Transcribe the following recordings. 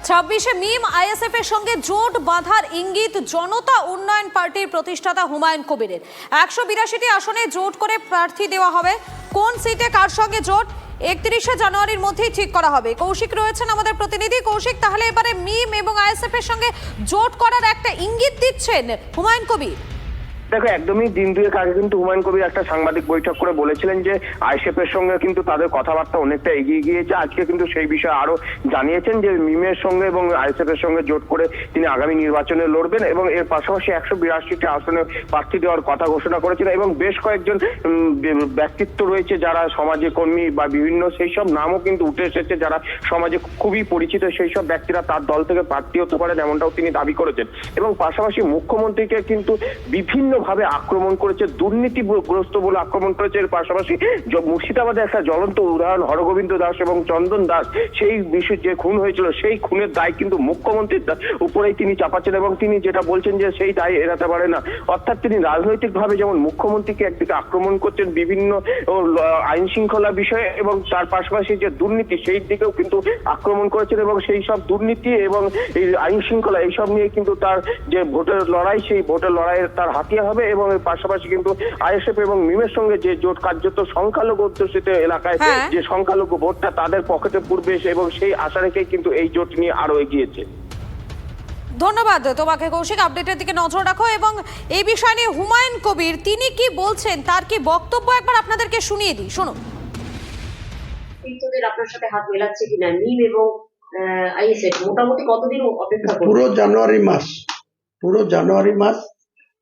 26-এ মিম ISF এর সঙ্গে জোট বাঁধার ইঙ্গিত জনতা উন্নয়ন পার্টির প্রতিষ্ঠাতা হুমায়ুন কবিরের। 182টি আসনে জোট করে প্রার্থী দেওয়া হবে। কোন সিটে কার সঙ্গে জোট 31শে জানুয়ারির মধ্যেই ঠিক করা হবে। কৌশিক রয়েছেন আমাদের প্রতিনিধি। কৌশিক, তাহলে এবারে মিম এবং আইএসএফ এর সঙ্গে জোট করার একটা ইঙ্গিত দিচ্ছেন হুমায়ুন কবির। দেখো, একদমই দিন দুয়েক আগে কিন্তু হুমায়ুন কবির একটা সাংবাদিক বৈঠক করে বলেছিলেন যে আইএসএফ এর সঙ্গে কিন্তু তাদের কথাবার্তা অনেকটা এগিয়ে গিয়েছে। আজকে কিন্তু সেই বিষয়ে আরো জানিয়েছেন যে মিমের সঙ্গে এবং আইএসএফ এর সঙ্গে জোট করে তিনি আগামী নির্বাচনে লড়বেন এবং এর পাশাপাশি 182টি আসনে প্রার্থী দেওয়ার কথা ঘোষণা করেছেন এবং বেশ কয়েকজন ব্যক্তিত্ব রয়েছে যারা সমাজে কর্মী বা বিভিন্ন সেই সব নামও কিন্তু উঠে এসেছে যারা সমাজে খুবই পরিচিত। সেই সব ব্যক্তিরা তার দল থেকে প্রার্থী হতে পারেন এমনটাও তিনি দাবি করেছেন এবং পাশাপাশি মুখ্যমন্ত্রীকে কিন্তু বিভিন্ন ভাবে আক্রমণ করেছে, দুর্নীতিগ্রস্ত বলে আক্রমণ করেছে। এর পাশাপাশি মুর্শিদাবাদে একটা জ্বলন্ত উদাহরণ হরগোবিন্দ দাস এবং চন্দন দাস, সেই বিষয়ে যে খুন হয়েছিল সেই খুনের দায় কিন্তু মুখ্যমন্ত্রীর উপরেই তিনি চাপাচ্ছেন এবং তিনি যেটা বলছেন যে সেই দায় এড়াতে পারে না। অর্থাৎ তিনি রাজনৈতিক ভাবে যেমন মুখ্যমন্ত্রীকে একদিকে আক্রমণ করছেন বিভিন্ন আইন শৃঙ্খলা বিষয়ে এবং তার পাশাপাশি যে দুর্নীতি সেই দিকেও কিন্তু আক্রমণ করেছেন এবং সেই সব দুর্নীতি এবং এই আইন শৃঙ্খলা এইসব নিয়ে কিন্তু তার যে ভোটের লড়াই সেই ভোটের লড়াইয়ের তার হাতিয়ার হবে এবং এর পাশাপাশি কিন্তু আইএসএফ এবং মিমের সঙ্গে যে জোট কার্যত সংখ্যালঘু অধ্যুষিত এলাকায় যে সংখ্যালঘু ভোটটা তাদের পকেটে পূর্বে এবং সেই আশা রেখেই কিন্তু এই জোট নিয়ে আরো এগিয়েছে। ধন্যবাদ তোমাকে কৌশিক, আপডেটের দিকে নজর রাখো। এবং এই বিষয় নিয়ে হুমায়ুন কবির তিনি কি বলছেন, তার কি বক্তব্য একবার আপনাদেরকে শুনিয়ে দিই, শুনুন। তোদের আপনার সাথে হাত মেলাচ্ছে কিনা মিম এবং আইএসএফ মোটামুটি কতদিন অপেক্ষা করবে? পুরো জানুয়ারি মাস,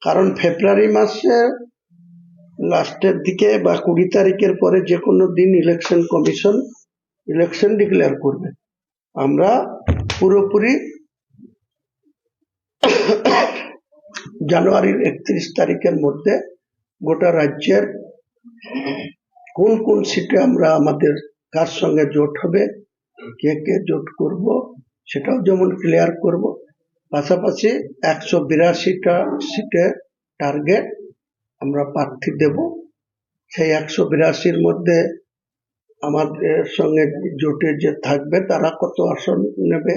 কারণ ফেব্রুয়ারি মাসে লাস্টের দিকে বা 20 তারিখের পরে যে কোনো দিন ইলেকশন কমিশন ইলেকশন ডিক্লেয়ার করবে। আমরা পুরোপুরি জানুয়ারির 31 তারিখের মধ্যে গোটা রাজ্যের কোন কোন সিটে আমরা আমাদের কার সঙ্গে জোট হবে, কে কে জোট করব সেটাও যেমন ক্লিয়ার করব। পাশাপাশি 182টা সিটে টার্গেট আমরা প্রার্থী দেব। সেই 182-র মধ্যে আমাদের সঙ্গে জোটে যে থাকবে তারা কত আসন নেবে,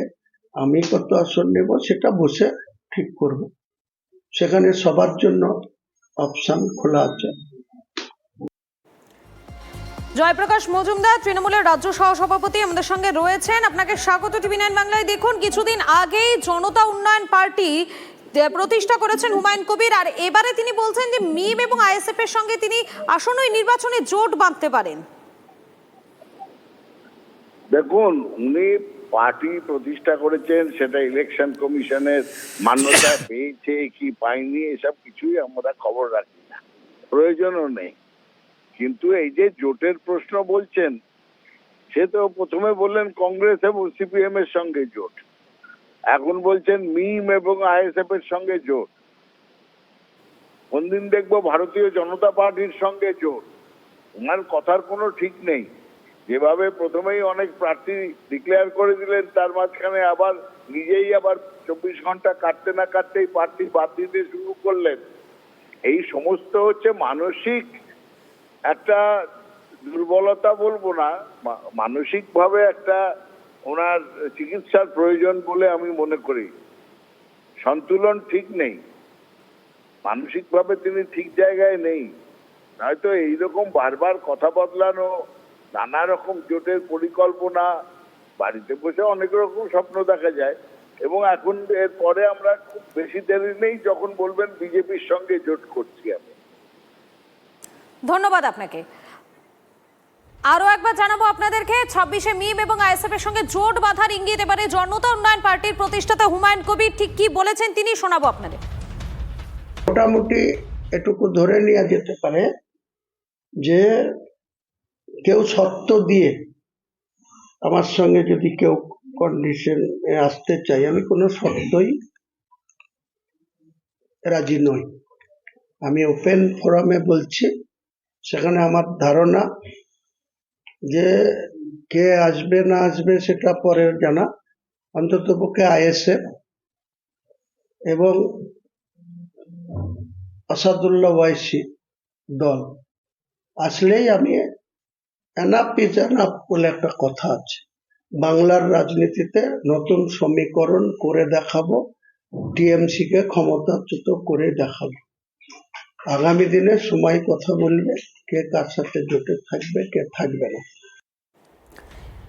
আমি কত আসন নেব সেটা বসে ঠিক করব। সেখানে সবার জন্য অপশন খোলা আছে। জয়প্রকাশ মজুমদার তৃণমূলের রাজ্য সহসভাপতি আমাদের সঙ্গে রয়েছেন। আপনাকে স্বাগত টিভি9 বাংলায়। দেখুন, কিছুদিন আগেই জনতা উন্নয়ন পার্টি প্রতিষ্ঠা করেছেন হুমায়ুন কবির, আর এবারে তিনি বলছেন যে মিম এবং আইএসএফ এর সঙ্গে তিনি আসন্ন নির্বাচনে জোট বাঁধতে পারেন। দেখুন, উনি পার্টি প্রতিষ্ঠা করেছেন, সেটা ইলেকশন কমিশনের মান্যতা পেয়েছে কি পায়নি এসব কিছুই আমরা খবর রাখি না, প্রয়োজনও নেই। কিন্তু এই যে জোটের প্রশ্ন বলছেন, সে তো প্রথমে বললেন কংগ্রেস এবং সিপিএম এর সঙ্গে জোট, এখন বলছেন মিম এবং আইএসএফ এর সঙ্গে জোট, কোনদিন দেখবো ভারতীয় জনতা পার্টির সঙ্গে জোট। ওনার কথার কোনো ঠিক নেই। যেভাবে প্রথমেই অনেক প্রার্থী ডিক্লেয়ার করে দিলেন, তার মাঝখানে আবার নিজেই আবার 24 ঘন্টা কাটতে না কাটতেই প্রার্থী বাদ দিতে শুরু করলেন। এই সমস্ত হচ্ছে মানসিক একটা দুর্বলতা বলবো না, মানসিক ভাবে একটা ওনার চিকিৎসার প্রয়োজন বলে আমি মনে করি। সন্তুলন ঠিক নেই, মানসিক ভাবে তিনি ঠিক জায়গায় নেই। নয়তো এইরকম বারবার কথা বদলানো, নানা রকম জোটের পরিকল্পনা, বাড়িতে বসে অনেক রকম স্বপ্ন দেখা যায় এবং এখন এর পরে আমরা খুব বেশি দেরি নেই যখন বলবেন বিজেপির সঙ্গে জোট করছি আমি। ধন্যবাদ আপনাকে। আরো একবার জানাবো আপনাদেরকে, 26-এ মিম এবং আইএসএফ এর সঙ্গে জোট বাঁধার ইঙ্গিত এবারে জনতা উন্নয়ন পার্টির প্রতিষ্ঠাতা হুমায়ুন কবির ঠিক কি বলেছেন তিনি শোনাবো আপনাদের। মোটামুটি এটুকু ধরে নেওয়া যেতে পারে যে কেউ শর্ত দিয়ে আমার সঙ্গে যদি কেউ কন্ডিশন আসতে চাই, আমি কোনো শর্তই রাজি নই। আমি ওপেন ফোরামে বলছি, সেখানে আমার ধারণা যে কে আসবে না আসবে সেটা পরে জানা। অন্ততপক্ষে আইএসএফ এবং আসাদুল্লাহ ওয়াইসি দল আসলেই আমি এনাফ ইজ এনাফ বলে একটা কথা আছে, বাংলার রাজনীতিতে নতুন সমীকরণ করে দেখাবো, টিএমসি কে ক্ষমতাচ্যুত করে দেখাবো। আগামী দিনে সময় কথা বলবে কে কার সাথে জোটে থাকবে, কে থাকবে না।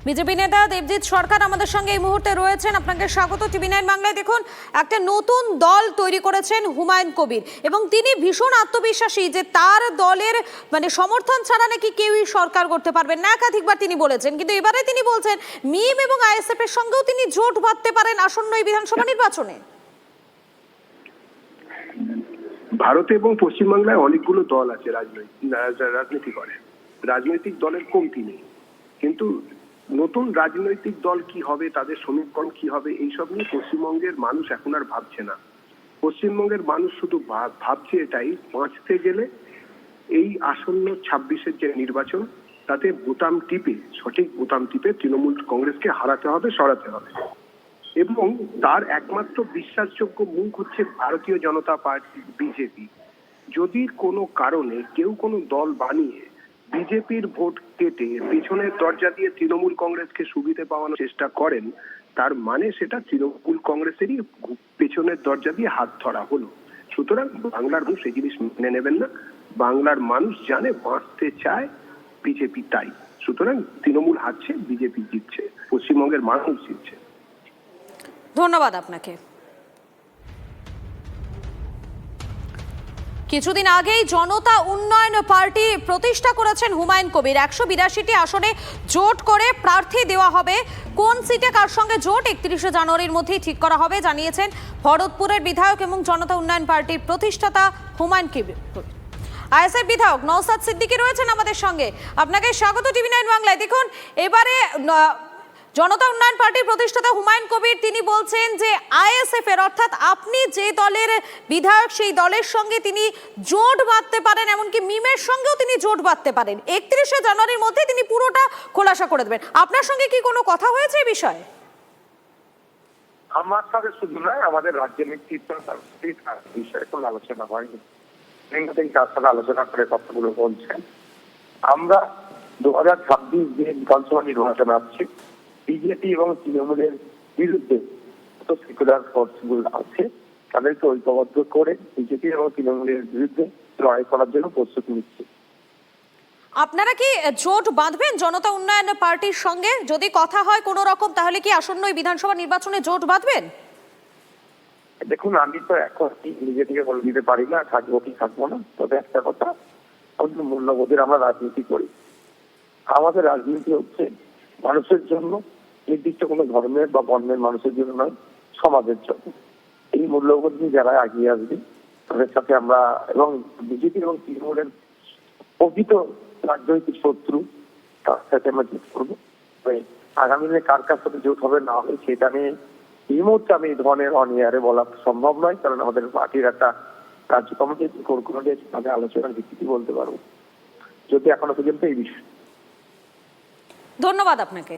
বিজেপি নেতা দেবজিৎ সরকার আমাদের সঙ্গে এই মুহূর্তে রয়েছেন, আপনাকে স্বাগত টিভি9 বাংলায়। দেখুন, একটা নতুন দল তৈরি করেছেন হুমায়ুন কবির এবং তিনি ভীষণ আত্মবিশ্বাসী যে তার দলের সমর্থন ছাড়া নাকি কেউই সরকার করতে পারবেন না, একাধিকবার তিনি বলেছেন। কিন্তু এবারে তিনি বলছেন মিম এবং আইএসএফ এর সঙ্গেও তিনি জোট বাঁধতে পারেন আসন্ন এই বিধানসভা নির্বাচনে। ভারতে এবং পশ্চিমবাংলায় অনেকগুলো দল আছে রাজনীতি করে, রাজনৈতিক দলের কমতি নেই, কিন্তু নতুন রাজনৈতিক দল কি হবে, তাদের সমীকরণ কি হবে, এইসব নিয়ে পশ্চিমবঙ্গের মানুষ এখন আর ভাবছে না। পশ্চিমবঙ্গের মানুষ শুধু ভাবছে এটাই, বাঁচতে গেলে এই আসন্ন 26-এর যে নির্বাচন, তাতে বোতাম টিপে, সঠিক বোতাম টিপে তৃণমূল কংগ্রেসকে হারাতে হবে, সরাতে হবে। এবং তার একমাত্র বিশ্বাসযোগ্য মুখ হচ্ছে ভারতীয় জনতা পার্টি, বিজেপি। যদি কোনো কারণে কেউ কোনো দল বানিয়ে বিজেপির ভোট কেটে পেছনের দরজা দিয়ে তৃণমূল কংগ্রেসকে সুবিধে পাওয়ানোর চেষ্টা করেন, তার মানে সেটা তৃণমূল কংগ্রেসেরই পেছনের দরজা দিয়ে হাত ধরা হলো। সুতরাং বাংলার মানুষ এই জিনিস মেনে নেবেন না। বাংলার মানুষ জানে বাঁচতে চায় বিজেপি, তাই। সুতরাং তৃণমূল হারছে, বিজেপি জিতছে, পশ্চিমবঙ্গের মানুষ জিতছে। ধন্যবাদ আপনাকে। কিছুদিন আগেই জনতা উন্নয়ন পার্টি প্রতিষ্ঠা করেছেন হুমায়ুন কবির। 182টি আসনে জোট করে প্রার্থী দেওয়া হবে। কোন সিটে কার সঙ্গে জোট 31শে জানুয়ারির মধ্যেই ঠিক করা হবে জানিয়েছেন ভরতপুরের বিধায়ক এবং জনতা উন্নয়ন পার্টির প্রতিষ্ঠাতা হুমায়ুন কবির। আইএসএফ বিধায়ক নওসাদ সিদ্দিকী রয়েছেন আমাদের সঙ্গে, আপনাকে স্বাগত টিভি9 বাংলায়। দেখুন, এবারে জনতা উন্নয়ন পার্টির প্রতিষ্ঠাতা হুমায়ুন কবির তিনি বলছেন যে আইএসএফ এর, অর্থাৎ আপনি যে দলের বিধায়ক সেই দলের সঙ্গে তিনি জোট বাঁধতে পারেন, এমনকি মিমের সঙ্গেও তিনি জোট বাঁধতে পারেন। 31শে জানুয়ারির মধ্যে তিনি পুরোটা খোলাসা করে দেবেন। আপনার সঙ্গে কি কোনো কথা হয়েছে এই বিষয়ে? আমার সাথে শুধু নয়, আমাদের রাজ্যের নেতৃত্ব বিষয়ে কোনো আলোচনা হয়নি। তার সাথে আলোচনা করে কথাগুলো বলছেন। আমরা 2026 যে বিধানসভা নির্বাচন আসছে, বিজেপি এবং তৃণমূলের বিরুদ্ধে সেকুলার ফোর্সগুলো আছে, তাদেরকে ঐক্যবদ্ধ করে বিজেপি এবং তৃণমূলের বিরুদ্ধে লড়াই করার জন্য প্রস্তুতি নিচ্ছে। আপনারা কি জোট বাঁধবেন জনতা উন্নয়ন পার্টির সঙ্গে? যদি কথা হয় কোনো রকম, তাহলে কি আসন্ন এই বিধানসভা নির্বাচনে জোট বাঁধবেন? দেখুন, আমি তো এখন নিজে থেকে বলে দিতে পারি না থাকবো কি থাকবো না। তবে একটা কথা, আমাদের মূল্যবোধের আমরা রাজনীতি করি। আমাদের রাজনীতি হচ্ছে মানুষের জন্য, নির্দিষ্ট কোনো ধর্মের বা বর্ণের মানুষের জন্য নয়, সমাজের জন্য। এই মূল্যবোধ নিয়ে যারা এগিয়ে আসবে তাদের সাথে আমরা, এবং বিজেপি এবং তৃণমূলের প্রকৃত রাজনৈতিক শত্রু, তার সাথে আমরা জোট করবো। আগামী দিনে কার কার সাথে জোট হবে না হবে সেটা নিয়ে এই মুহূর্তে আমি এই ধরনের অনিয়ারে বলা সম্ভব নয়, কারণ আমাদের পার্টির একটা রাজ্য কমিটি কোর কমিটি তাদের আলোচনার ভিত্তিতে বলতে পারবো, যদি এখনো পর্যন্ত এই বিষয়। ধন্যবাদ আপনাকে।